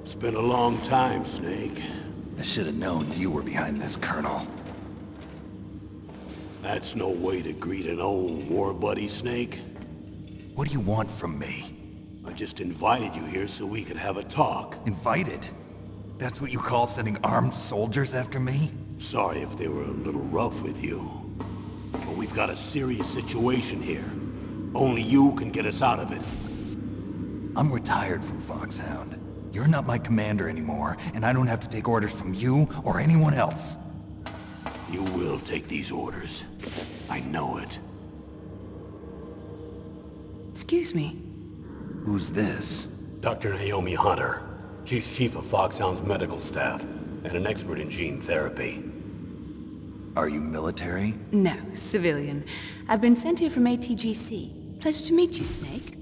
It's been a long time, Snake. I should have known you were behind this, Colonel. That's no way to greet an old war buddy, Snake. What do you want from me? I just invited you here so we could have a talk. Invited? That's what you call sending armed soldiers after me? Sorry if they were a little rough with you. But we've got a serious situation here. Only you can get us out of it. I'm retired from Foxhound. You're not my commander anymore, and I don't have to take orders from you or anyone else. You will take these orders. I know it. Excuse me. Who's this? Dr. Naomi Hunter. She's chief of Foxhound's medical staff, and an expert in gene therapy. Are you military? No, civilian. I've been sent here from ATGC. Pleasure to meet you, Snake.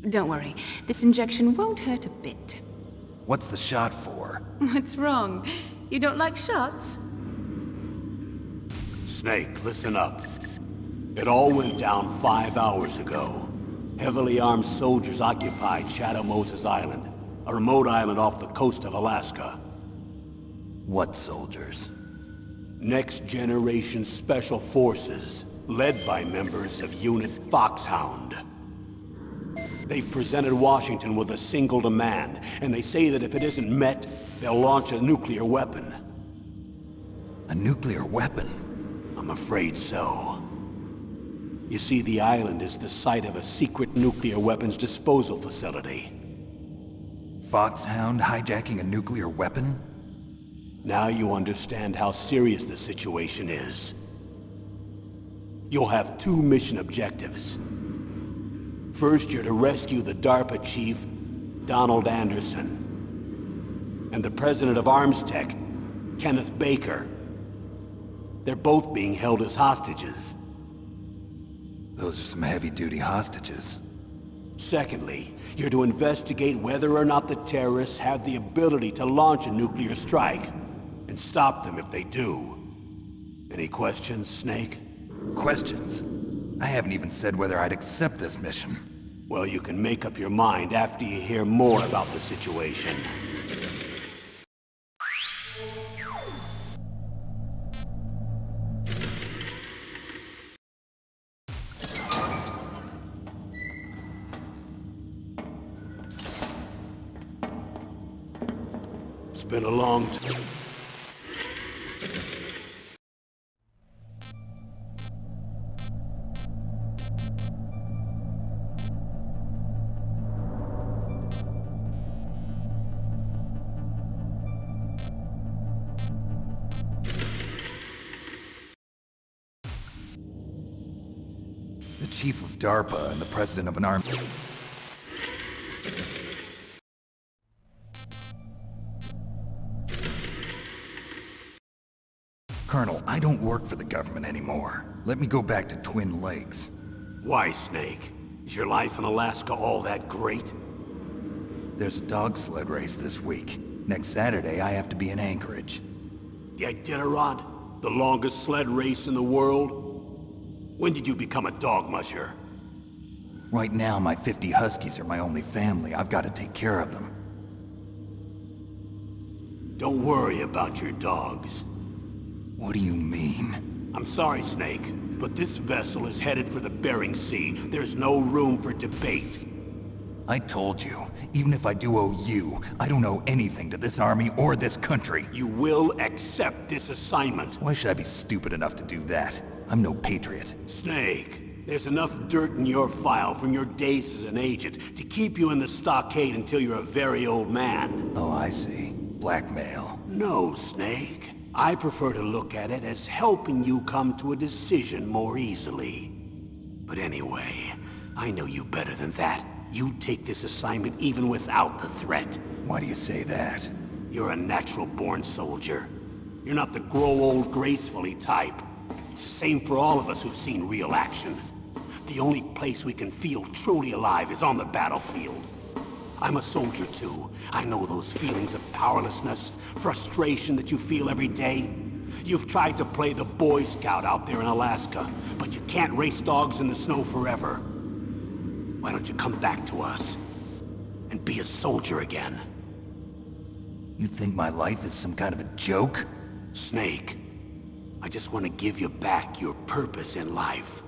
Don't worry, this injection won't hurt a bit. What's the shot for? What's wrong? You don't like shots? Snake, listen up. It all went down 5 hours ago. Heavily armed soldiers occupied Shadow Moses Island, a remote island off the coast of Alaska. What soldiers? Next Generation Special Forces, led by members of Unit Foxhound. They've presented Washington with a single demand, and they say that if it isn't met, they'll launch a nuclear weapon. A nuclear weapon? I'm afraid so. You see, the island is the site of a secret nuclear weapons disposal facility. Foxhound hijacking a nuclear weapon? Now you understand how serious the situation is. You'll have 2 mission objectives. First, you're to rescue the DARPA chief, Donald Anderson, and the president of Arms Tech, Kenneth Baker. They're both being held as hostages. Those are some heavy-duty hostages. Secondly, you're to investigate whether or not the terrorists have the ability to launch a nuclear strike, and stop them if they do. Any questions, Snake? Questions? I haven't even said whether I'd accept this mission. Well, you can make up your mind after you hear more about the situation. It's been a long time. The chief of DARPA and the president of an army. Colonel, I don't work for the government anymore. Let me go back to Twin Lakes. Why, Snake? Is your life in Alaska all that great? There's a dog sled race this week. Next Saturday, I have to be in Anchorage. The Iditarod? The longest sled race in the world? When did you become a dog musher? Right now, my 50 huskies are my only family. I've got to take care of them. Don't worry about your dogs. What do you mean? I'm sorry, Snake, but this vessel is headed for the Bering Sea. There's no room for debate. I told you, even if I do owe you, I don't owe anything to this army or this country. You will accept this assignment. Why should I be stupid enough to do that? I'm no patriot. Snake, there's enough dirt in your file from your days as an agent to keep you in the stockade until you're a very old man. Oh, I see. Blackmail. No, Snake. I prefer to look at it as helping you come to a decision more easily. But anyway, I know you better than that. You'd take this assignment even without the threat. Why do you say that? You're a natural-born soldier. You're not the grow old gracefully type. It's the same for all of us who've seen real action. The only place we can feel truly alive is on the battlefield. I'm a soldier too. I know those feelings of powerlessness, frustration that you feel every day. You've tried to play the Boy Scout out there in Alaska, but you can't race dogs in the snow forever. Why don't you come back to us and be a soldier again? You think my life is some kind of a joke? Snake, I just want to give you back your purpose in life.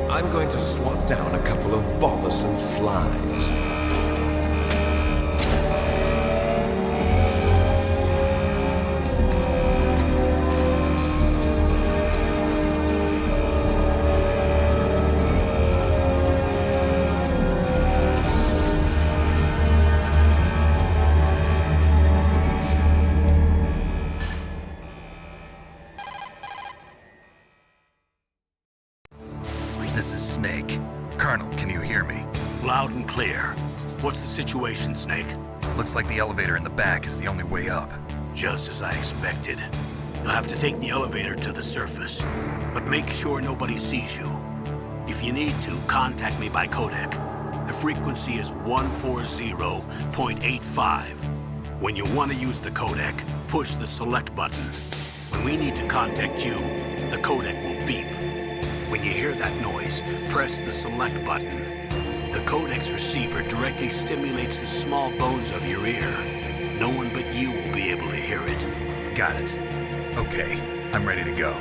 I'm going to swat down a couple of bothersome flies. This is Snake. Colonel, can you hear me? Loud and clear. What's the situation, Snake? Looks like the elevator in the back is the only way up. Just as I expected. You'll have to take the elevator to the surface, but make sure nobody sees you. If you need to, contact me by codec. The frequency is 140.85. When you want to use the codec, push the select button. When we need to contact you, the codec will beep. When you hear that noise, press the select button. The codec's receiver directly stimulates the small bones of your ear. No one but you will be able to hear it. Got it. Okay, I'm ready to go.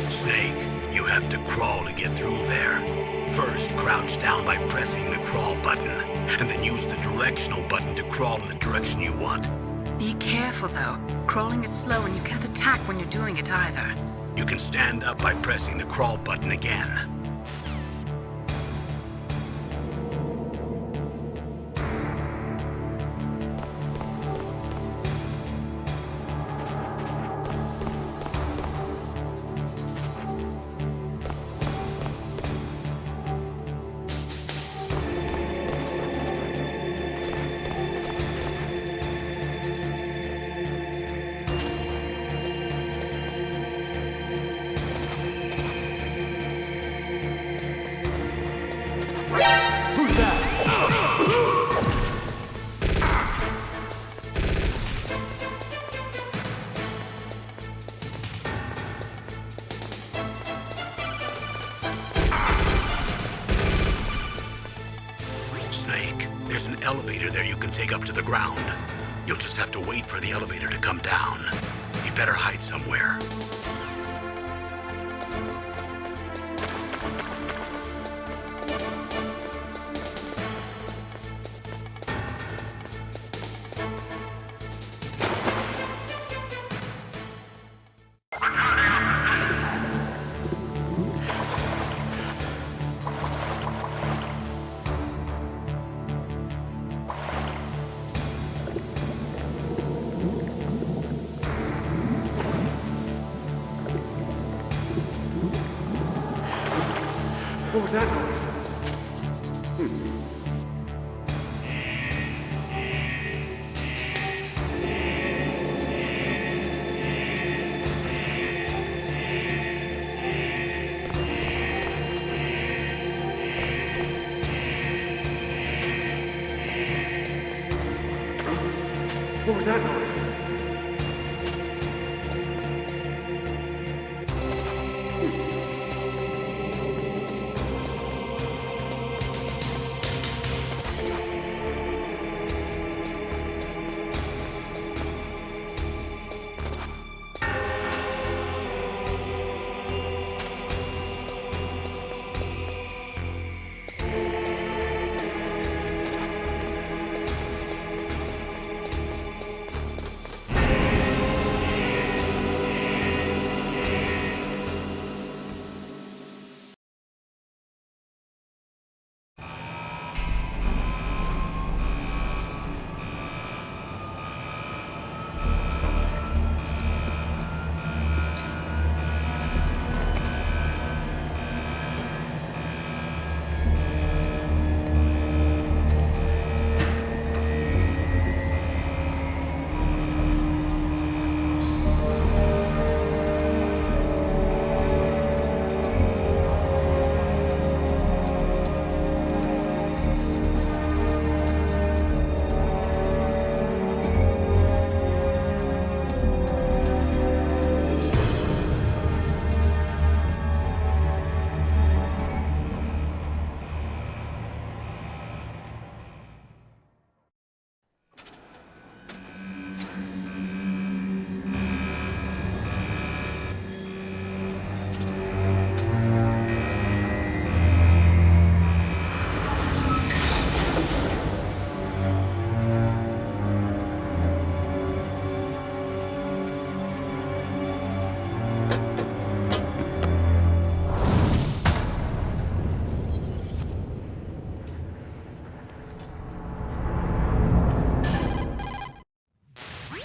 Snake, You have to crawl to get through there. First, crouch down by pressing the crawl button, and then use the directional button to crawl in the direction you want. Be careful, though. Crawling is slow and you can't attack when you're doing it either. You can stand up by pressing the crawl button again. Snake, there's an elevator there you can take up to the ground. You'll just have to wait for the elevator to come down. You better hide somewhere. What was that noise? What was that noise?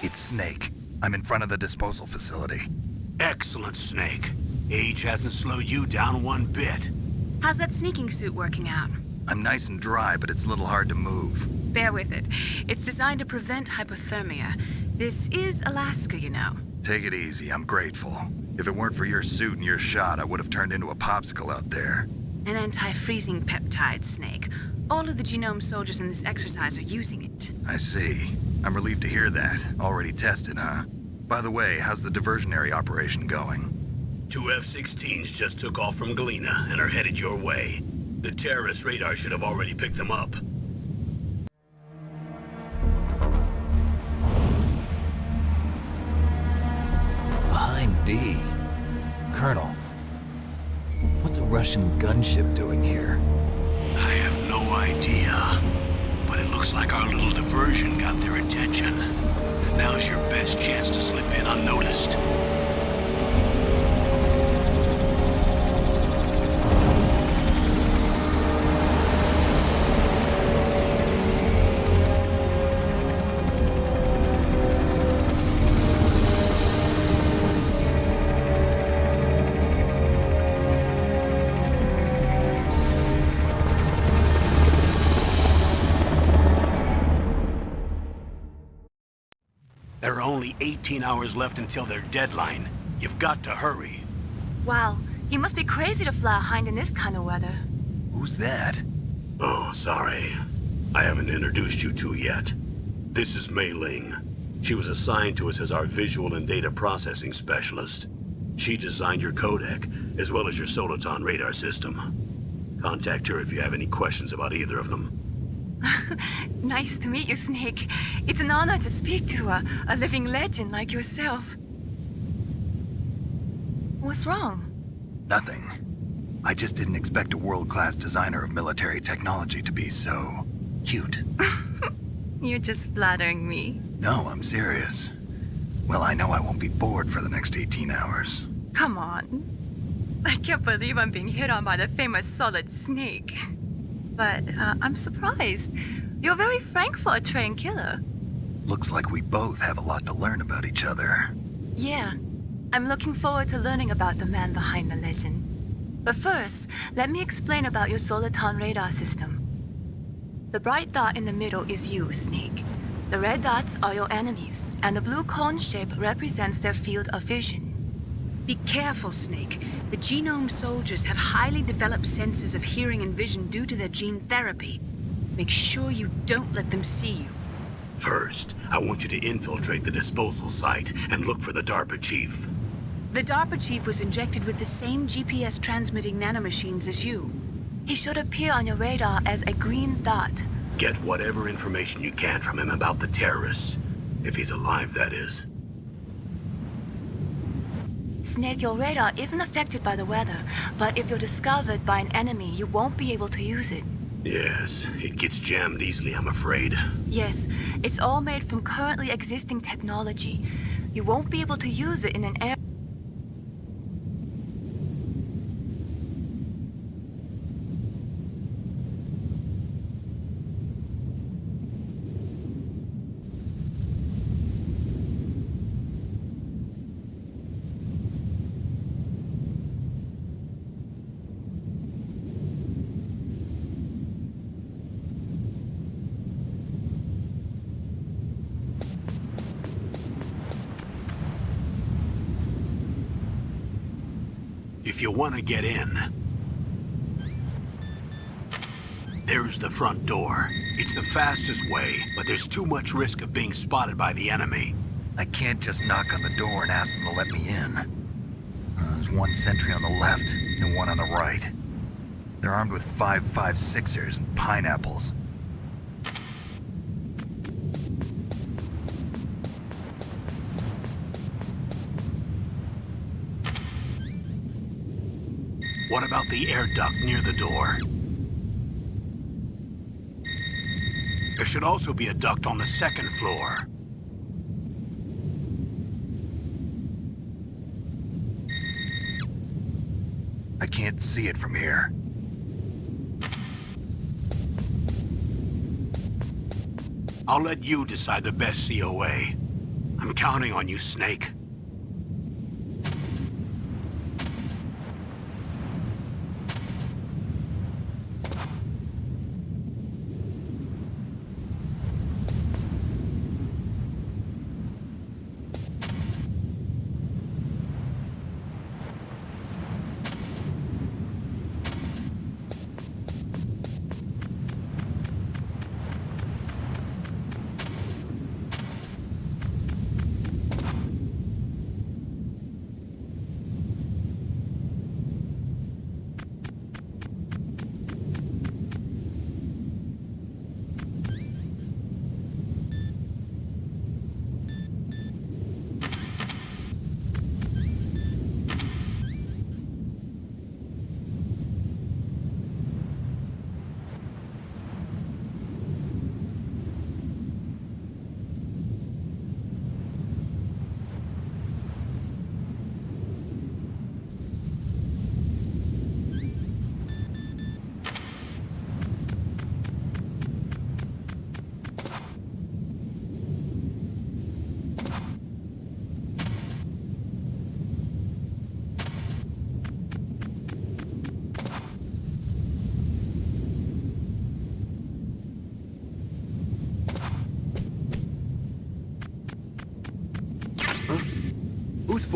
It's Snake. I'm in front of the disposal facility. Excellent, Snake. Age hasn't slowed you down one bit. How's that sneaking suit working out? I'm nice and dry, but it's a little hard to move. Bear with it. It's designed to prevent hypothermia. This is Alaska, you know. Take it easy, I'm grateful. If it weren't for your suit and your shot, I would have turned into a popsicle out there. An anti-freezing peptide, Snake. All of the genome soldiers in this exercise are using it. I see. I'm relieved to hear that. Already tested, huh? By the way, how's the diversionary operation going? 2 F-16s just took off from Galena and are headed your way. The terrorist radar should have already picked them up. Behind D. Colonel, Russian gunship doing here? I have no idea. But it looks like our little diversion got their attention. Now's your best chance to slip in unnoticed. There are only 18 hours left until their deadline. You've got to hurry. Wow, you must be crazy to fly behind in this kind of weather. Who's that? Oh, sorry. I haven't introduced you to yet. This is Mei Ling. She was assigned to us as our visual and data processing specialist. She designed your codec, as well as your Soliton radar system. Contact her if you have any questions about either of them. Nice to meet you, Snake. It's an honor to speak to a living legend like yourself. What's wrong? Nothing. I just didn't expect a world-class designer of military technology to be so cute. You're just flattering me. No, I'm serious. Well, I know I won't be bored for the next 18 hours. Come on. I can't believe I'm being hit on by the famous Solid Snake. But I'm surprised. You're very frank for a trained killer. Looks like we both have a lot to learn about each other. Yeah. I'm looking forward to learning about the man behind the legend. But first, let me explain about your Soliton radar system. The bright dot in the middle is you, Snake. The red dots are your enemies, and the blue cone shape represents their field of vision. Be careful, Snake. The genome soldiers have highly developed senses of hearing and vision due to their gene therapy. Make sure you don't let them see you. First, I want you to infiltrate the disposal site and look for the DARPA chief. The DARPA chief was injected with the same GPS transmitting nanomachines as you. He should appear on your radar as a green dot. Get whatever information you can from him about the terrorists. If he's alive, that is. Snake, your radar isn't affected by the weather, but if you're discovered by an enemy, you won't be able to use it. Yes, it gets jammed easily, I'm afraid. Yes, it's all made from currently existing technology. You won't be able to use it in an area. If you want to get in, there's the front door. It's the fastest way, but there's too much risk of being spotted by the enemy. I can't just knock on the door and ask them to let me in. There's one sentry on the left and one on the right. They're armed with 5.56ers and pineapples. What about the air duct near the door? There should also be a duct on the second floor. I can't see it from here. I'll let you decide the best COA. I'm counting on you, Snake.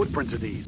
footprints of these?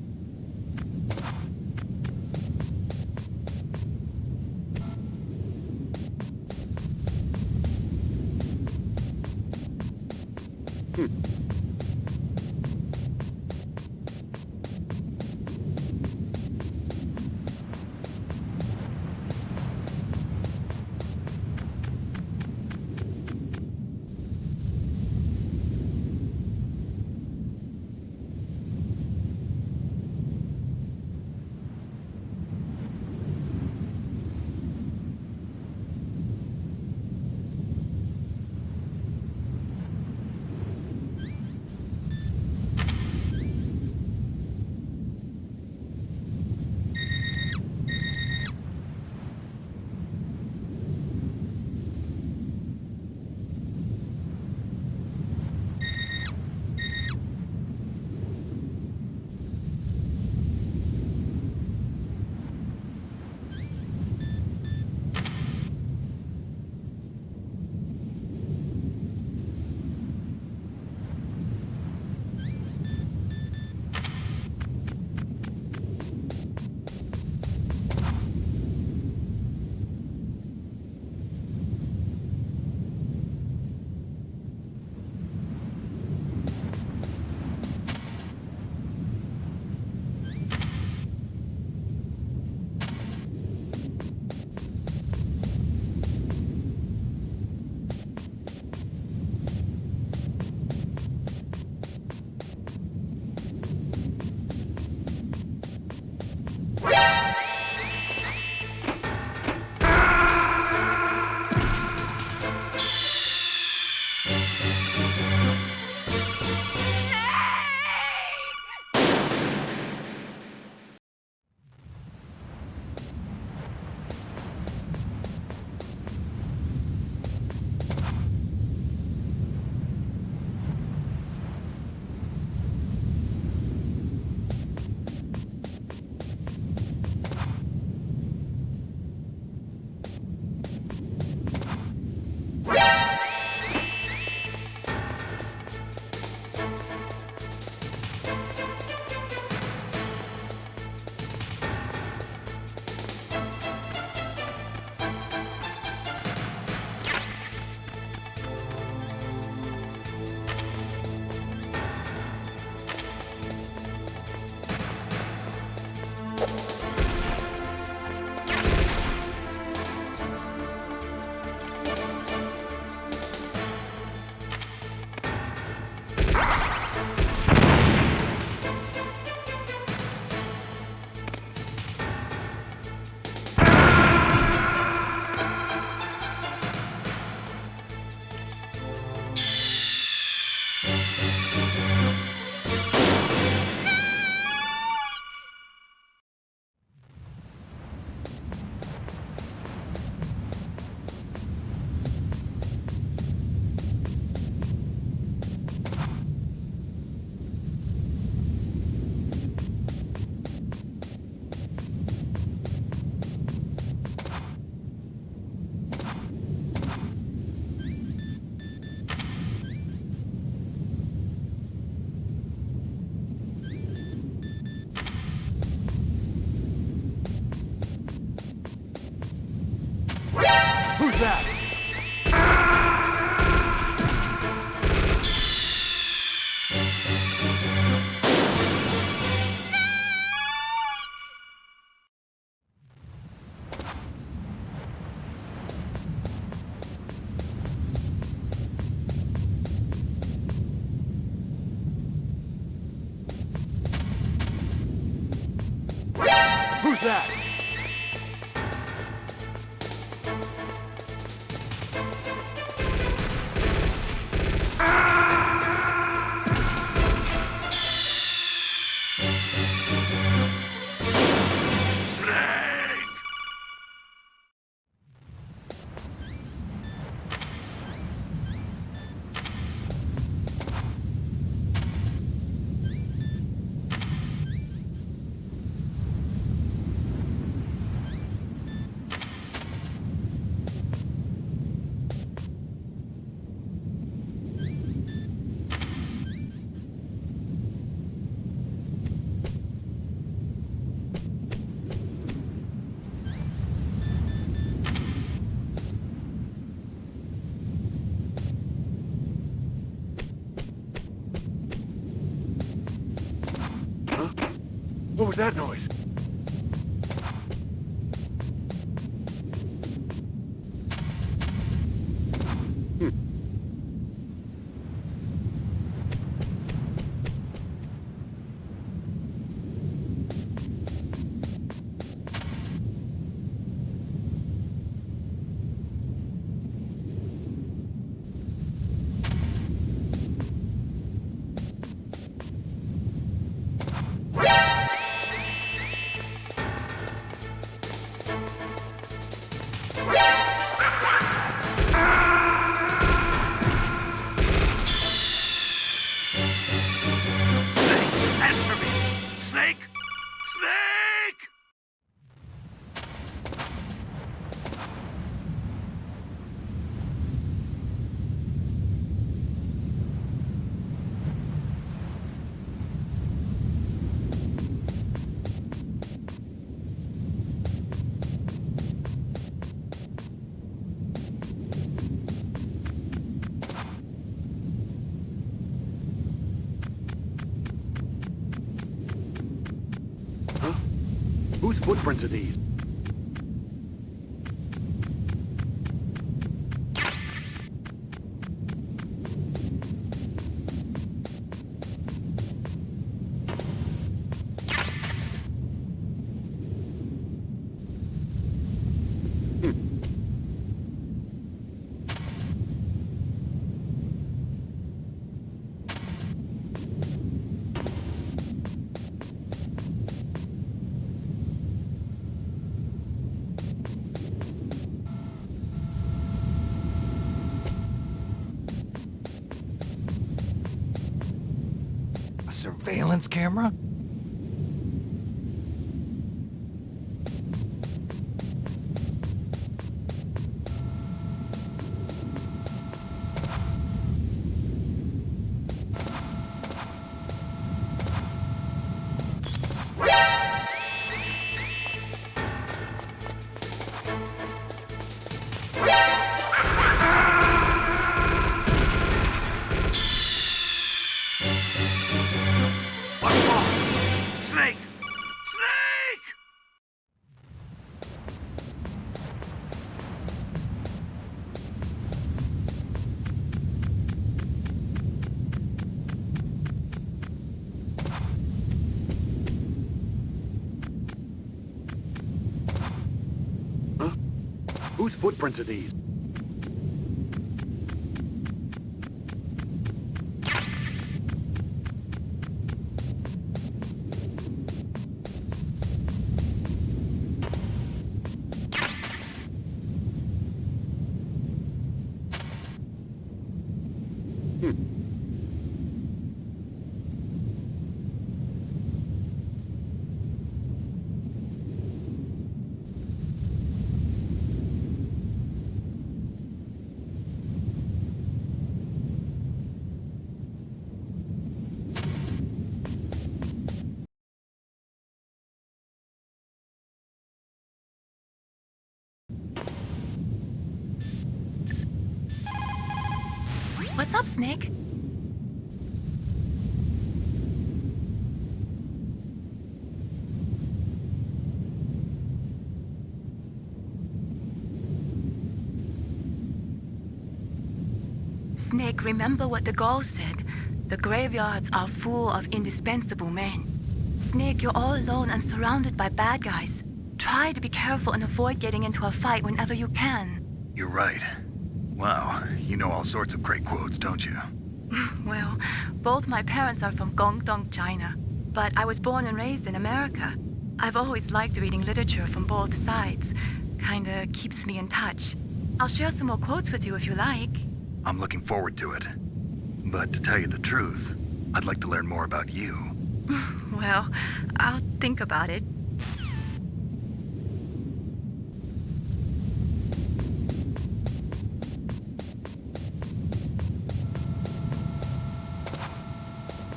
Who's that? Who's that? that noise? Answer me! Snake! Snake! Huh? Whose footprints are these? A surveillance camera? What's wrong? Snake! Snake! Huh? Whose footprints are these? What's up, Snake? Snake, remember what the Gaul said. The graveyards are full of indispensable men. Snake, you're all alone and surrounded by bad guys. Try to be careful and avoid getting into a fight whenever you can. You're right. Wow, you know all sorts of great quotes, don't you? Well, both my parents are from Guangdong, China, but I was born and raised in America. I've always liked reading literature from both sides. Kinda keeps me in touch. I'll share some more quotes with you if you like. I'm looking forward to it. But to tell you the truth, I'd like to learn more about you. Well, I'll think about it.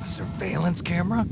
A surveillance camera?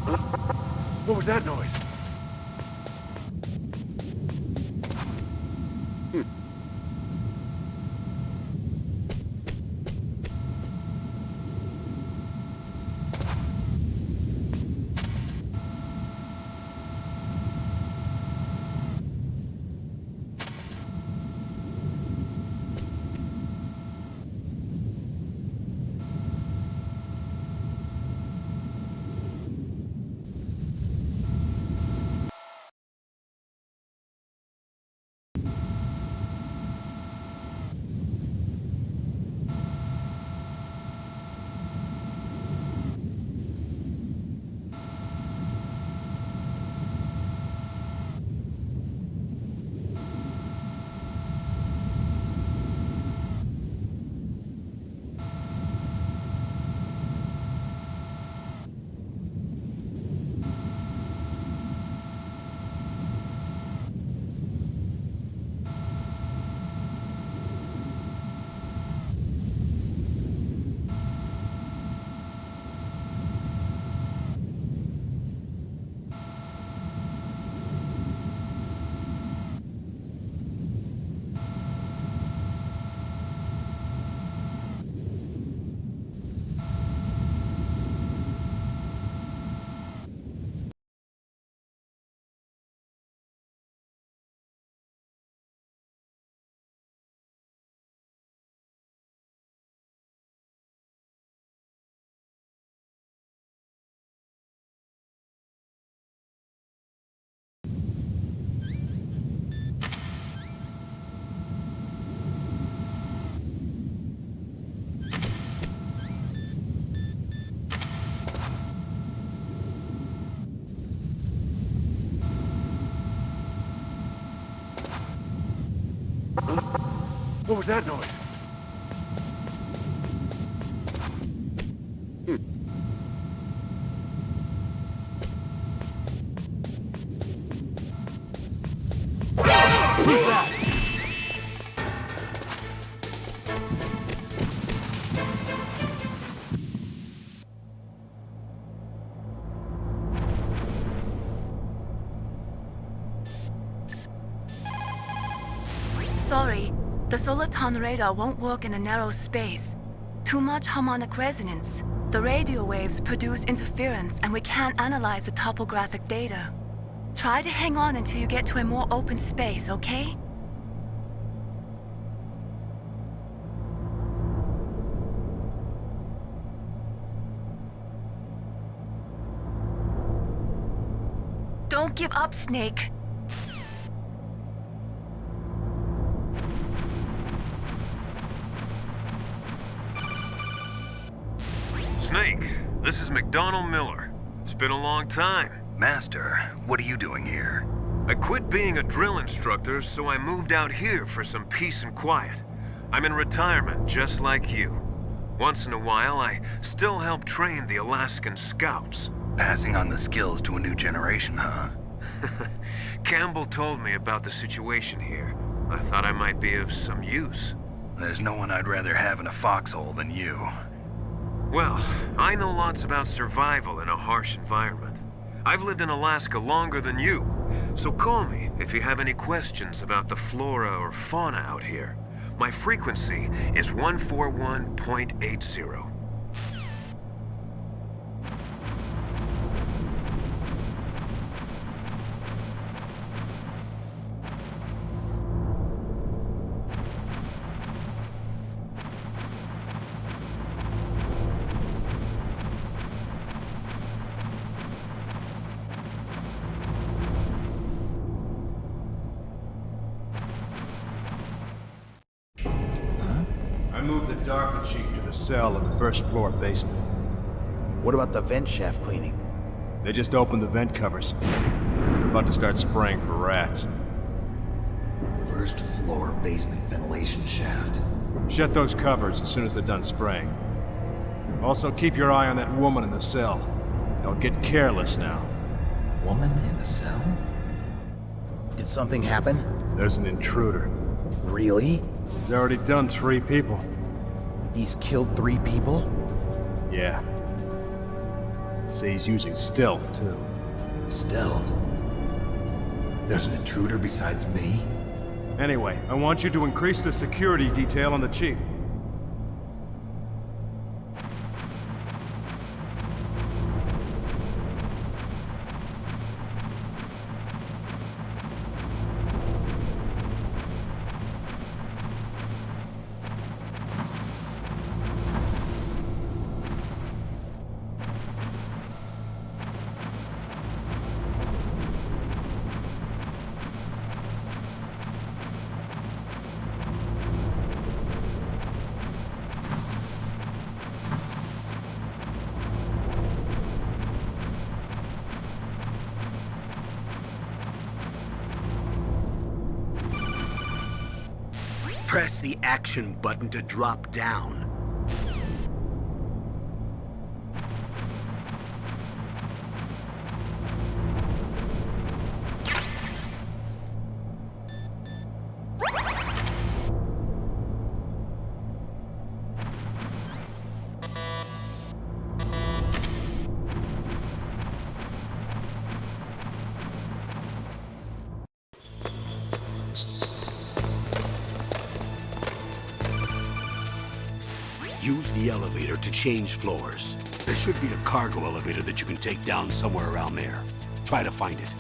What was that noise? What was that noise? Who's that? Sorry, the Soliton radar won't work in a narrow space. Too much harmonic resonance. The radio waves produce interference and we can't analyze the topographic data. Try to hang on until you get to a more open space, okay? Don't give up, Snake. Snake, this is McDonald Miller. It's been a long time. Master, what are you doing here? I quit being a drill instructor, so I moved out here for some peace and quiet. I'm in retirement, just like you. Once in a while, I still help train the Alaskan Scouts. Passing on the skills to a new generation, huh? Campbell told me about the situation here. I thought I might be of some use. There's no one I'd rather have in a foxhole than you. Well, I know lots about survival in a harsh environment. I've lived in Alaska longer than you, so call me if you have any questions about the flora or fauna out here. My frequency is 141.80. I moved the Darker Chief to the cell in the first floor basement. What about the vent shaft cleaning? They just opened the vent covers. They're about to start spraying for rats. First floor basement ventilation shaft. Shut those covers as soon as they're done spraying. Also, keep your eye on that woman in the cell. Don't get careless now. Woman in the cell? Did something happen? There's an intruder. Really? He's already done 3 people. He's killed 3 people? Yeah. Say he's using stealth, too. Stealth? There's an intruder besides me? Anyway, I want you to increase the security detail on the Chief. Press the action button to drop down. Use the elevator to change floors. There should be a cargo elevator that you can take down somewhere around there. Try to find it.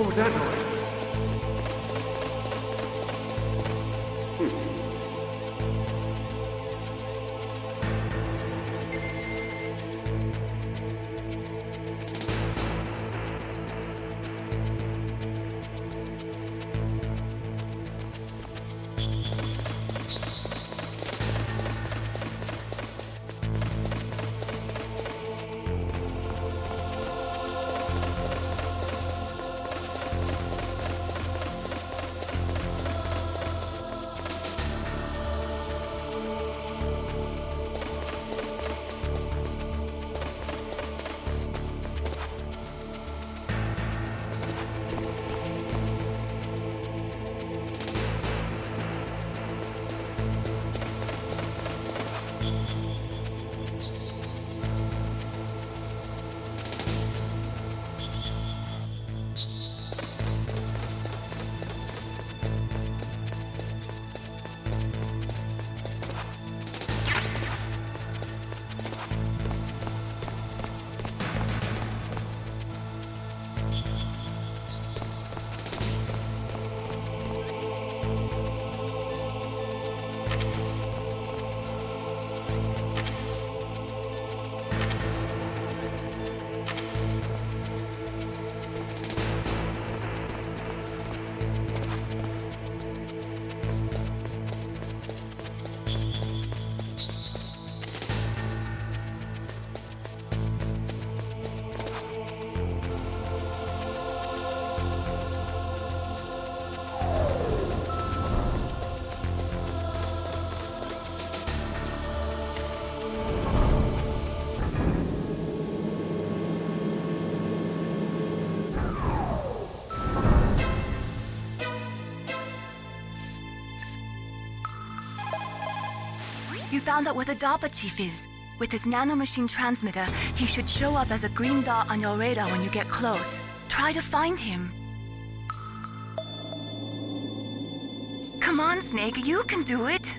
What was that noise? You found out where the DARPA chief is. With his nanomachine transmitter, he should show up as a green dot on your radar when you get close. Try to find him. Come on, Snake, you can do it.